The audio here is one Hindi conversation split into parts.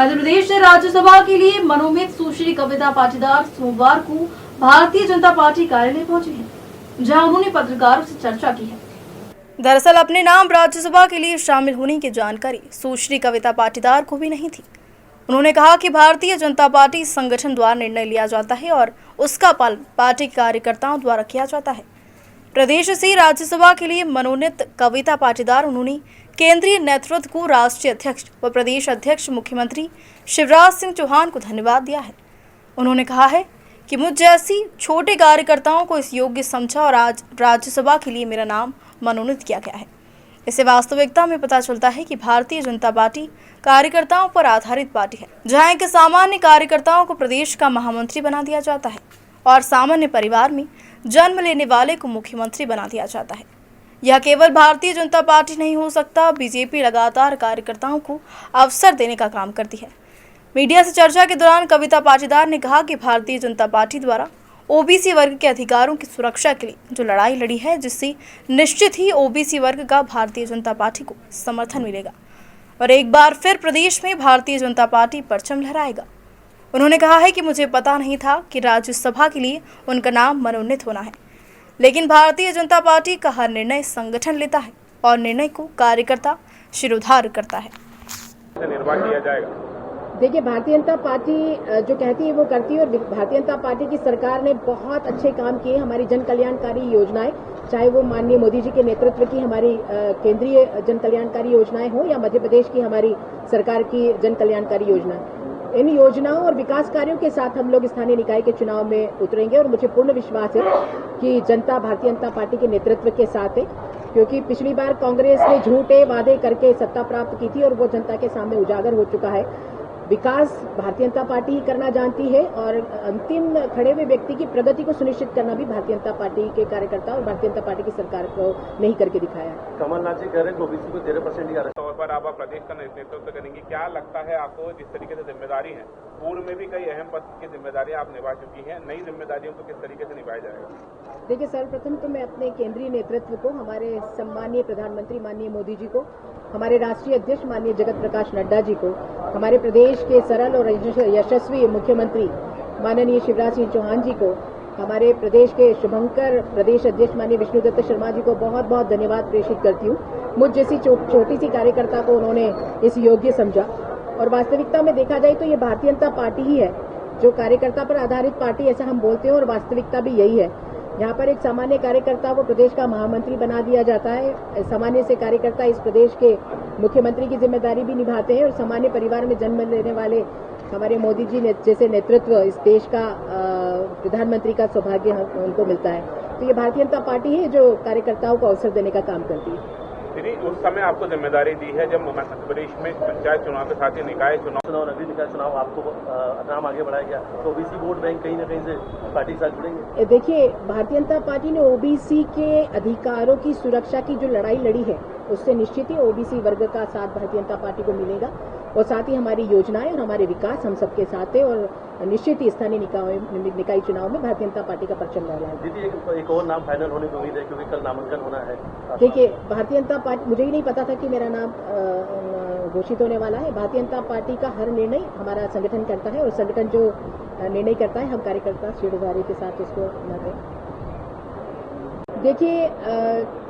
मध्य प्रदेश से राज्यसभा के लिए मनोनीत सुश्री कविता पाटीदार सोमवार को भारतीय जनता पार्टी कार्यालय पहुंची हैं, जहां उन्होंने पत्रकारों से चर्चा की है। दरअसल अपने नाम राज्यसभा के लिए शामिल होने की जानकारी सुश्री कविता पाटीदार को भी नहीं थी। उन्होंने कहा कि भारतीय जनता पार्टी संगठन द्वारा निर्णय लिया जाता है और उसका पालन पार्टी के कार्यकर्ताओं द्वारा किया जाता है। प्रदेश से राज्यसभा के लिए मनोनीत कविता पाटीदार उन्होंने केंद्रीय नेतृत्व को राष्ट्रीय अध्यक्ष व प्रदेश अध्यक्ष मुख्यमंत्री शिवराज सिंह चौहान को धन्यवाद दिया है। उन्होंने कहा है कि मुझ जैसी छोटे कार्यकर्ताओं को इस योग्य समझा और आज राज्यसभा के लिए मेरा नाम मनोनीत किया गया है। इससे वास्तविकता में पता चलता है कि भारतीय जनता पार्टी कार्यकर्ताओं पर आधारित पार्टी है, जहां एक सामान्य कार्यकर्ताओं को प्रदेश का महामंत्री बना दिया जाता है और सामान्य परिवार में जन्म लेने वाले को मुख्यमंत्री बना दिया जाता है। यह केवल भारतीय जनता पार्टी नहीं हो सकता, बीजेपी लगातार कार्यकर्ताओं को अवसर देने का काम करती है। मीडिया से चर्चा के दौरान कविता पाटीदार ने कहा कि भारतीय जनता पार्टी द्वारा ओबीसी वर्ग के अधिकारों की सुरक्षा के लिए जो लड़ाई लड़ी है, जिससे निश्चित ही ओबीसी वर्ग का भारतीय जनता पार्टी को समर्थन मिलेगा और एक बार फिर प्रदेश में भारतीय जनता पार्टी परचम लहराएगा। उन्होंने कहा है कि मुझे पता नहीं था कि राज्यसभा के लिए उनका नाम मनोनीत होना है, लेकिन भारतीय जनता पार्टी का हर निर्णय संगठन लेता है और निर्णय को कार्यकर्ता शिरोधार्य करता है। निर्वाह किया जाएगा। देखिए, भारतीय जनता पार्टी जो कहती है वो करती है और भारतीय जनता पार्टी की सरकार ने बहुत अच्छे काम किए। हमारी जन कल्याणकारी योजनाएं, चाहे वो माननीय मोदी जी के नेतृत्व की हमारी केंद्रीय जन कल्याणकारी योजनाएं हो या मध्य प्रदेश की हमारी सरकार की जन कल्याणकारी योजना, इन योजनाओं और विकास कार्यों के साथ हम लोग स्थानीय निकाय के चुनाव में उतरेंगे और मुझे पूर्ण विश्वास है कि जनता भारतीय जनता पार्टी के नेतृत्व के साथ है, क्योंकि पिछली बार कांग्रेस ने झूठे वादे करके सत्ता प्राप्त की थी और वो जनता के सामने उजागर हो चुका है। विकास भारतीय जनता पार्टी ही करना जानती है और अंतिम खड़े हुए व्यक्ति की प्रगति को सुनिश्चित करना भी भारतीय जनता पार्टी के कार्यकर्ता और भारतीय जनता पार्टी की सरकार को नहीं करके दिखाया। कमलनाथ जी कह रहे हैं कि ओबीसी को 13% ही आरक्षण तौर पर आप प्रदेश का नेतृत्व करेंगे, क्या लगता है आपको जिस तरीके से जिम्मेदारी है, पूर्व में भी कई अहम पद की जिम्मेदारियां आप निभा चुकी हैं, नई जिम्मेदारियों को किस तरीके से निभाया जाएगा? देखिए, सर्वप्रथम तो मैं अपने केंद्रीय नेतृत्व को, हमारे सम्मानीय प्रधानमंत्री माननीय मोदी जी को, हमारे राष्ट्रीय अध्यक्ष माननीय जगत प्रकाश नड्डा जी को, हमारे प्रदेश के सरल और यशस्वी मुख्यमंत्री माननीय शिवराज सिंह चौहान जी को, हमारे प्रदेश के शुभंकर प्रदेश अध्यक्ष माननीय विष्णुदत्त शर्मा जी को बहुत बहुत धन्यवाद प्रेषित करती हूँ। मुझ जैसी छोटी सी कार्यकर्ता को उन्होंने इस योग्य समझा और वास्तविकता में देखा जाए तो ये भारतीय जनता पार्टी ही है जो कार्यकर्ता पर आधारित पार्टी, ऐसा हम बोलते हैं और वास्तविकता भी यही है। यहाँ पर एक सामान्य कार्यकर्ता को प्रदेश का महामंत्री बना दिया जाता है। सामान्य से कार्यकर्ता इस प्रदेश के मुख्यमंत्री की जिम्मेदारी भी निभाते हैं और सामान्य परिवार में जन्म लेने वाले हमारे मोदी जी जैसे नेतृत्व इस देश का प्रधानमंत्री का सौभाग्य उनको मिलता है। तो ये भारतीय जनता पार्टी है जो कार्यकर्ताओं को अवसर देने का काम करती है। उस समय आपको जिम्मेदारी दी है जब मध्य प्रदेश में पंचायत चुनाव के साथ ही निकाय चुनाव नगरीय निकाय चुनाव आपको नाम आगे बढ़ाया गया, तो ओबीसी वोट बैंक कहीं न कहीं से पार्टी के साथ जुड़ेंगे। देखिए, भारतीय जनता पार्टी ने ओबीसी के अधिकारों की सुरक्षा की जो लड़ाई लड़ी है, उससे निश्चित ही ओबीसी वर्ग का साथ भारतीय जनता पार्टी को मिलेगा और साथ ही हमारी योजनाएं और हमारे विकास हम सबके साथ है और निश्चित ही स्थानीय निकाय चुनाव में भारतीय जनता पार्टी का परचम लहराएगा। दीदी, एक और नाम फाइनल होने की उम्मीद है क्योंकि कल नामांकन होना है। देखिए, भारतीय जनता पार्टी, मुझे ही नहीं पता था कि मेरा नाम घोषित होने वाला है। भारतीय जनता पार्टी का हर निर्णय हमारा संगठन करता है और संगठन जो निर्णय करता है हम कार्यकर्ता शिरोधार्य के साथ उसको मानते हैं। देखिए,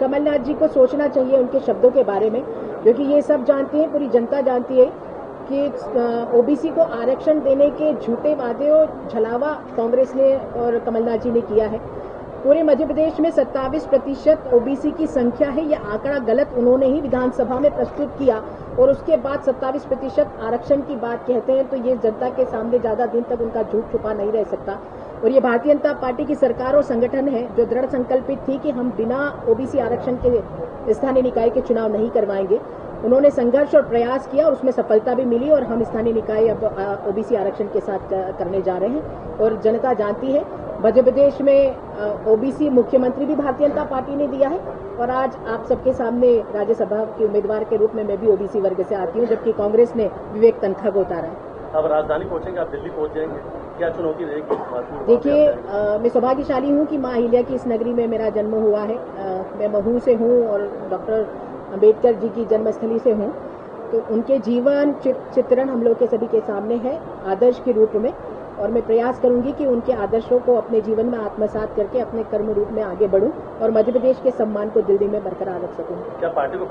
कमलनाथ जी को सोचना चाहिए उनके शब्दों के बारे में, क्योंकि ये सब जानते हैं, पूरी जनता जानती है कि ओबीसी को आरक्षण देने के झूठे वादे और छलावा कांग्रेस ने और कमलनाथ जी ने किया है। पूरे मध्य प्रदेश में 27% ओबीसी की संख्या है। यह आंकड़ा गलत उन्होंने ही विधानसभा में प्रस्तुत किया और उसके बाद 27% आरक्षण की बात कहते हैं, तो ये जनता के सामने ज्यादा दिन तक उनका झूठ छुपा नहीं रह सकता। और ये भारतीय जनता पार्टी की सरकार और संगठन है जो दृढ़ संकल्पित थी कि हम बिना ओबीसी आरक्षण के स्थानीय निकाय के चुनाव नहीं करवाएंगे। उन्होंने संघर्ष और प्रयास किया और उसमें सफलता भी मिली और हम स्थानीय निकाय अब ओबीसी आरक्षण के साथ करने जा रहे हैं। और जनता जानती है, मध्य प्रदेश में ओबीसी मुख्यमंत्री भी भारतीय जनता पार्टी ने दिया है और आज आप सबके सामने राज्यसभा के उम्मीदवार के रूप में मैं भी ओबीसी वर्ग से आती हूँ, जबकि कांग्रेस ने विवेक तनखा को उतारा है। अब राजधानी पहुंचेंगे, आप दिल्ली पहुंच जाएंगे, क्या चुनौती रहेगी? देखिए, मैं सौभाग्यशाली हूँ कि माँ अहिल्या की इस नगरी में मेरा जन्म हुआ है। मैं महू से हूँ और डॉक्टर अम्बेडकर जी की जन्मस्थली से हूँ। तो उनके जीवन चित्रण हम लोग के सभी के सामने है आदर्श के रूप में, और मैं प्रयास करूंगी कि उनके आदर्शों को अपने जीवन में आत्मसात करके अपने कर्म रूप में आगे बढ़ूं और मध्य प्रदेश के सम्मान को दिल्ली में बरकरार रख सकूं। क्या पार्टी को